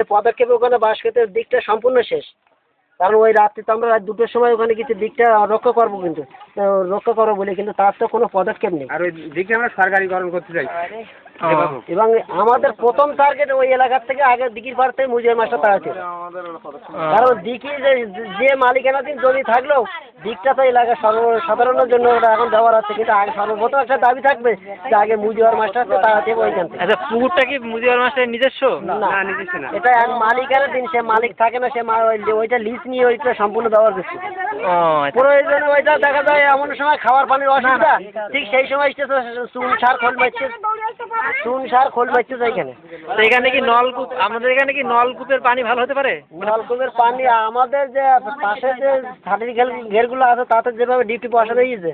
পদক্ষেপে ওখানে বাঁশক্ষেতের দিকটা সম্পূর্ণ শেষ। কারণ ওই রাত্রি তো আমরা রাত 2টোর সময় ওখানে কিছু দিকটা রক্ষা করবো, কিন্তু রক্ষা করবো বলে, কিন্তু তার তো কোনো পদক্ষেপ নেই। আর ওই দিকটা আমরা সরকারিকরণ করতে চাই। এবং আমাদের প্রথম টার্গেট ওই এলাকার থেকে আগে দিঘির পাড় থেকে মুজিয়ার মাছটা তাড়াতে, কারণ দিঘি যে মালিকানাধীন জমি থাকলেও দিকটা তো এলাকার সর্বসাধারণের জন্য ওটা এখন ব্যবহার আছে, কিন্তু আগে সর্বপ্রথম একটা দাবি থাকবে যে আগে মুজিয়ার মাছটা তাড়াতে ওইখান থেকে। আচ্ছা, পুকুরটা কি মুজিয়ার মাছটা নিজস্ব? না, নিজস্ব না, এটা এক মালিকানাধীন, সে মালিক থাকে না, সে ওইটা লিজ নিয়ে ওইটা সম্পূর্ণ ব্যবহার করছে। প্রয়োজনে ওইটা দেখা যায় এমন সময় খাবার পানির অসুবিধা, ঠিক সেই সময় চুন সার খোল মারছে এখানে। তো এখানে কি নলকূপ, আমাদের এখানে কি নলকূপের পানি ভালো হতে পারে? নলকূপের পানি আমাদের যে পাশে যে ছাদের ঘেরগুলো আছে তাতে যেভাবে ডিপটি বসানো হয়েছে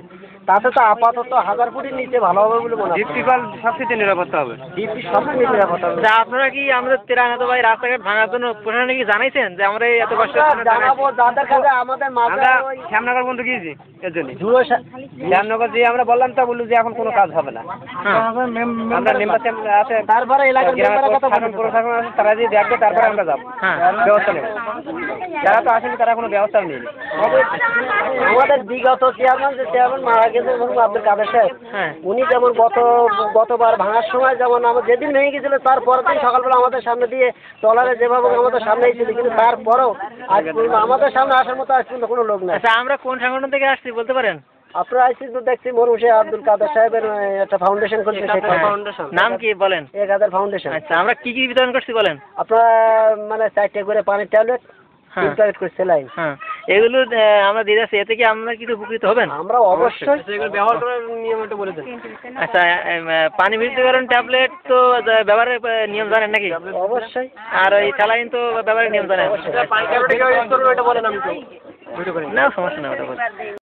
তাতে তো আপাতত 1000 ফুটের নিচে ভালো হবে বলে মনে হয়। ডিপটি কল সবচেয়ে নিরাপত্তা হবে। ডিপটি সবচেয়ে নিরাপত্তা হবে। আপনারা কি আমাদের তেরানত ভাই রাস্তাঘাট ভাঙার জন্য প্রশাসনে কি জানাইছেন যে আমরা এই এত কষ্ট জানাবো যাদের কাছে আমাদের আমরা শ্যামনগর পর্যন্ত গিয়েছি এর জন্য। শ্যামনগর যে আমরা বললাম তা বললো যে এখন কোনো কাজ হবে না। আমরা মেম্বার আছে, তারপরে এলাকার মেম্বারের কথা প্রশাসন আছে, তারা যদি দেখবে তারপরে আমরা যাবো, ব্যবস্থা নেব। যারা তো আসেনি তারা কোনো ব্যবস্থা নেই। আমাদের বিগত চেয়ারম্যান মারা গেছে আব্দুল কাদের সাহেব, উনি যেমন গতবার ভাঙার সময় যেমন আমার যেদিন ভেঙে গেছিল তার পরের দিন সকালবেলা আমাদের সামনে দিয়ে ট্রলারে যেভাবে আমাদের সামনে ছিল, কিন্তু তারপরেও আজ আমাদের সামনে আসার মতো আজ পর্যন্ত কোনো লোক নেই। আচ্ছা, আমরা কোন সংগঠন থেকে আসছি বলতে পারেন? আপনারা আইসি তো দেখছি মরুম শেখ আব্দুল কাদের সাহেবের একটা ফাউন্ডেশন করছে, নাম কি বলেন? 1000 ফাউন্ডেশন। আচ্ছা, আমরা কি কি বিতরণ করছি বলেন? আপনারা মানে 4টে করে পানির ট্যাবলেট, 3 প্যাকেট করে স্যালাইন, এগুলো আমরা দিয়ে যাচ্ছি, এতে কি আমরা কিছু উপকৃত হবেন? আমরা অবশ্যই ব্যবহার করার নিয়ম একটু বলে দেন। আচ্ছা, পানি বিশুদ্ধকরণ ট্যাবলেট তো ব্যবহারের নিয়ম জানেন নাকি? অবশ্যই। আর ওই স্যালাইন তো ব্যবহারের নিয়ম জানেন? পানি ট্যাবলেট বলেন, আমি তো না, সমস্যা না, ওটা বলছি।